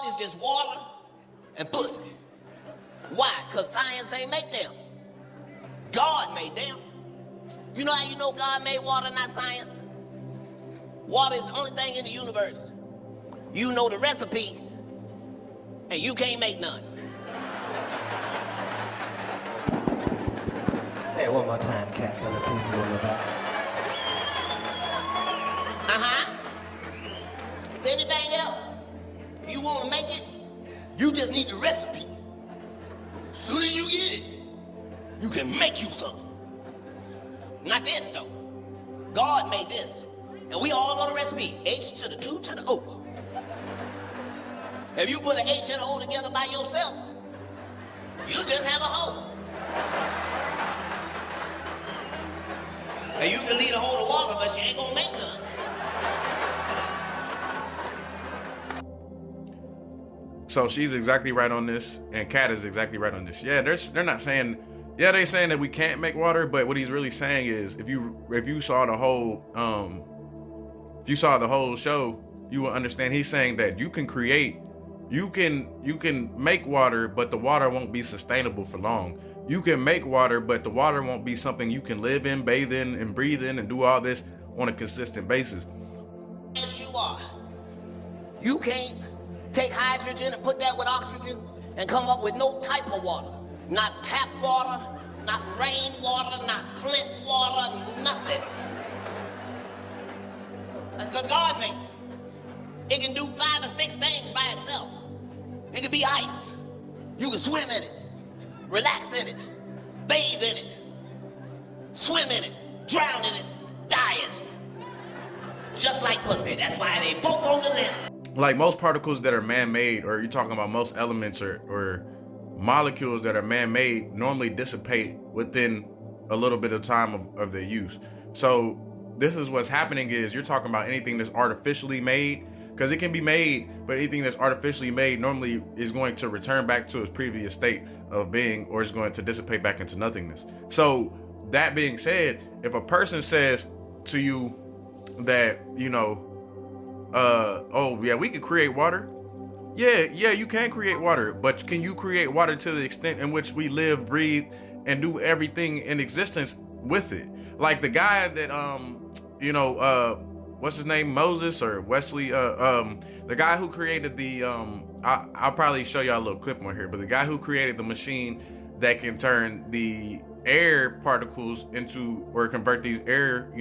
God is just water and pussy. Why? Because science ain't make them. God made them. You know how you know God made water, not science? Water is the only thing in the universe. You know the recipe, and you can't make none. Say it one more time, Katt, for the people in the back. Anything else, if you want to make it, you just need the recipe. As soon as you get it, you can make you some. Not this, though. God made this. And we all know the recipe. H to the 2 to the O. If you put an H and an O together by yourself, you just have a hole. And you can leave a hole of water, but you ain't gonna make none. So she's exactly right on this, and Katt is exactly right on this. Yeah, they're not saying, yeah, they're saying that we can't make water, but what he's really saying is, if you saw the whole show, you will understand. He's saying that you can make water, but the water won't be sustainable for long. You can make water, but the water won't be something you can live in, bathe in, and breathe in, and do all this on a consistent basis. Yes, you are. You can't take hydrogen and put that with oxygen and come up with no type of water. Not tap water, not rain water, not Flint water, nothing. That's because God made it. It can do 5 or 6 things by itself. It can be ice. You can swim in it, relax in it, bathe in it, swim in it, drown in it, die in it. Just like pussy. That's why they both on the list. Like most particles that are man-made, or you're talking about most elements or molecules that are man-made, normally dissipate within a little bit of time of their use. So this is what's happening is you're talking about anything that's artificially made, because it can be made, but anything that's artificially made normally is going to return back to its previous state of being, or is going to dissipate back into nothingness. So that being said, if a person says to you that, you know, oh yeah, we can create water. Yeah, you can create water, but can you create water to the extent in which we live, breathe, and do everything in existence with it? Like the guy that, what's his name? Moses or Wesley, the guy who created the, I'll probably show y'all a little clip on here, but the guy who created the machine that can turn the air particles into, or convert these air,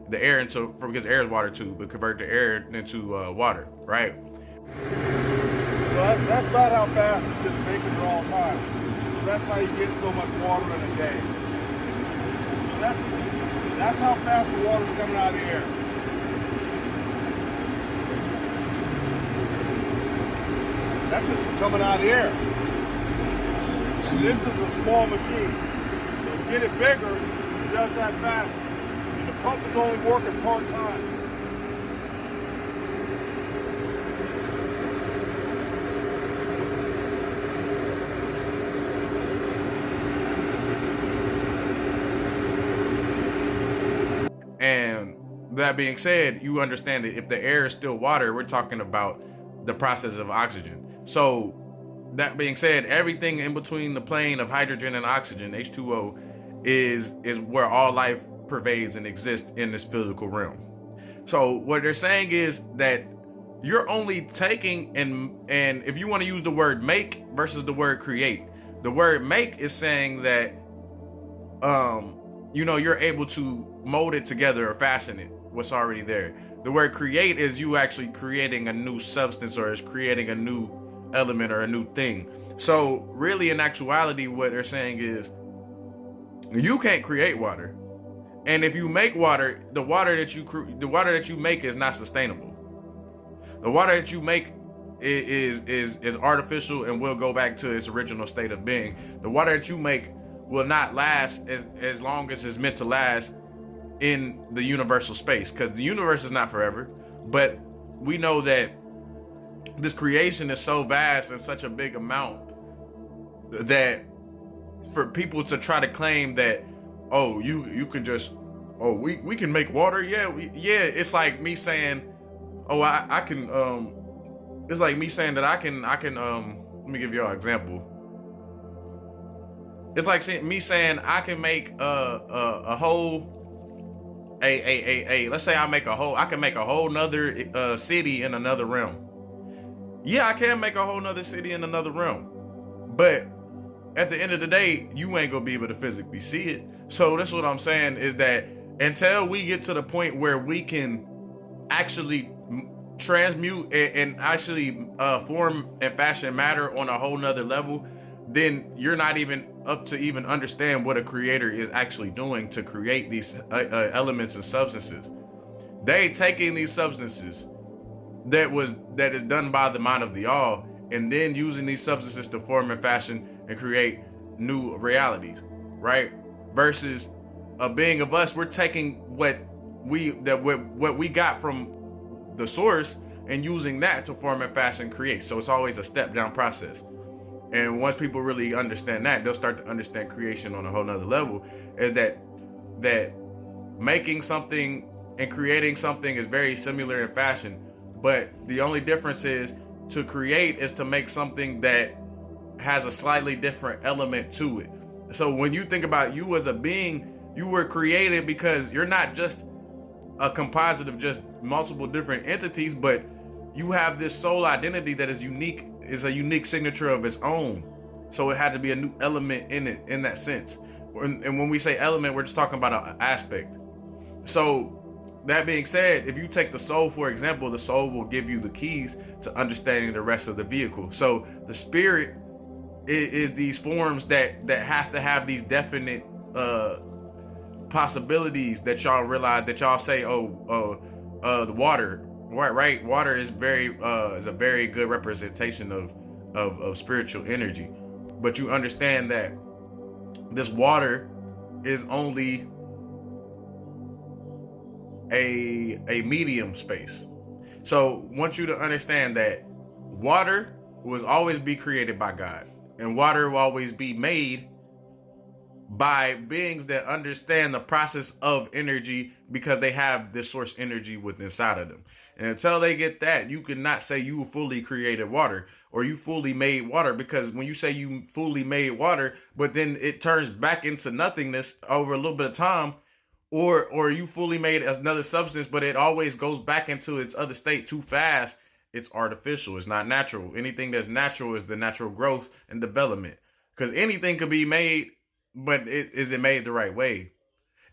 the air into, because air is water too, but convert the air into water, right? So that's about how fast it's just making it all the time. So that's how you get so much water in a day. So that's how fast the water's coming out of the air. That's just coming out of the air. And this is a small machine. So to get it bigger, it does that faster. And the pump is only working part-time. And that being said, you understand that if the air is still water, we're talking about the process of oxygen. So that being said, everything in between the plane of hydrogen and oxygen, H2O, is where all life pervades and exists in this physical realm. So what they're saying is that you're only taking, and if you want to use the word make versus the word create, the word make is saying that you're able to mold it together or fashion it, what's already there. The word create is you actually creating a new substance, or is creating a new element or a new thing. So really, in actuality, what they're saying is you can't create water. And if you make water, the water that you make is not sustainable. The water that you make is artificial and will go back to its original state of being. The water that you make will not last as long as it's meant to last in the universal space, because the universe is not forever. But we know that this creation is so vast and such a big amount that for people to try to claim that, oh, you can just, oh, we can make water, yeah, it's like me saying, oh, I can it's like me saying that I can let me give y'all an example. It's like me saying I can make a whole let's say I can make a whole nother city in another realm. Yeah, I can make a whole nother city in another realm. But at the end of the day, you ain't gonna be able to physically see it. So that's what I'm saying, is that until we get to the point where we can actually transmute and actually form and fashion matter on a whole nother level, then you're not even up to even understand what a creator is actually doing to create these elements and substances. They taking these substances that is done by the mind of the all, and then using these substances to form and fashion and create new realities, right? Versus a being of us, we're taking what we got from the source and using that to form and fashion create. So it's always a step down process. And once people really understand that, they'll start to understand creation on a whole nother level. Is that making something and creating something is very similar in fashion, but the only difference is to create is to make something that has a slightly different element to it. So when you think about you as a being, you were created because you're not just a composite of just multiple different entities, but you have this soul identity that is unique, is a unique signature of its own. So it had to be a new element in it, in that sense. And when we say element, we're just talking about an aspect. So that being said, if you take the soul, for example, the soul will give you the keys to understanding the rest of the vehicle. So the spirit is these forms that have to have these definite possibilities that y'all realize, that y'all say, the water, right? Water is is a very good representation of spiritual energy. But you understand that this water is only a medium space. So I want you to understand that water will always be created by God, and water will always be made by beings that understand the process of energy, because they have this source energy within inside of them. And until they get that, you cannot say you fully created water or you fully made water, because when you say you fully made water, but then it turns back into nothingness over a little bit of time, or you fully made another substance, but it always goes back into its other state too fast, it's artificial. It's not natural. Anything that's natural is the natural growth and development, because anything could be made, but is it made the right way?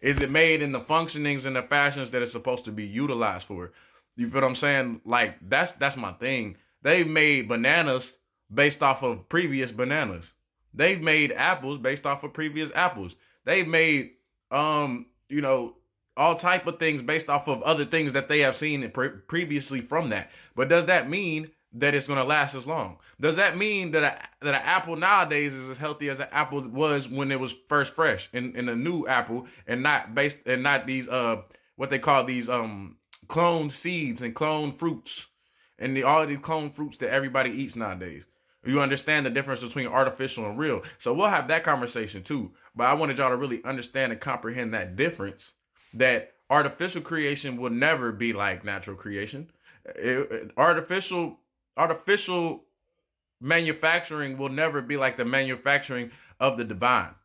Is it made in the functionings and the fashions that it's supposed to be utilized for? You feel what I'm saying? Like, that's my thing. They've made bananas based off of previous bananas. They've made apples based off of previous apples. They've made all type of things based off of other things that they have seen previously from that. But does that mean that it's going to last as long? Does that mean that an apple nowadays is as healthy as an apple was when it was first fresh in a new apple, and not these what they call these cloned seeds and cloned fruits, and all these cloned fruits that everybody eats nowadays? You understand the difference between artificial and real. So we'll have that conversation too. But I wanted y'all to really understand and comprehend that difference, that artificial creation will never be like natural creation. Artificial manufacturing will never be like the manufacturing of the divine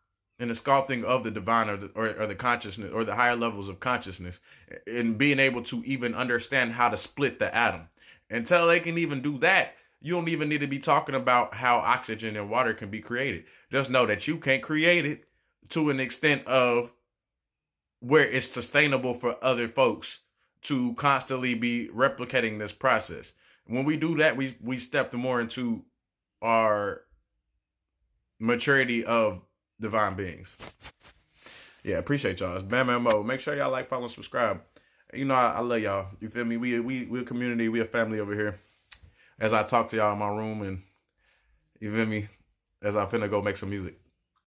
and the sculpting of the divine, or the consciousness, or the higher levels of consciousness, and being able to even understand how to split the atom. Until they can even do that, you don't even need to be talking about how oxygen and water can be created. Just know that you can't create it to an extent of where it's sustainable for other folks to constantly be replicating this process. When we do that, we step more into our maturity of divine beings. Yeah, appreciate y'all. It's Bam Bam Mo. Make sure y'all like, follow, and subscribe. You know, I love y'all. You feel me? We a community. We a family over here. As I talk to y'all in my room, and you feel me, as I finna go make some music.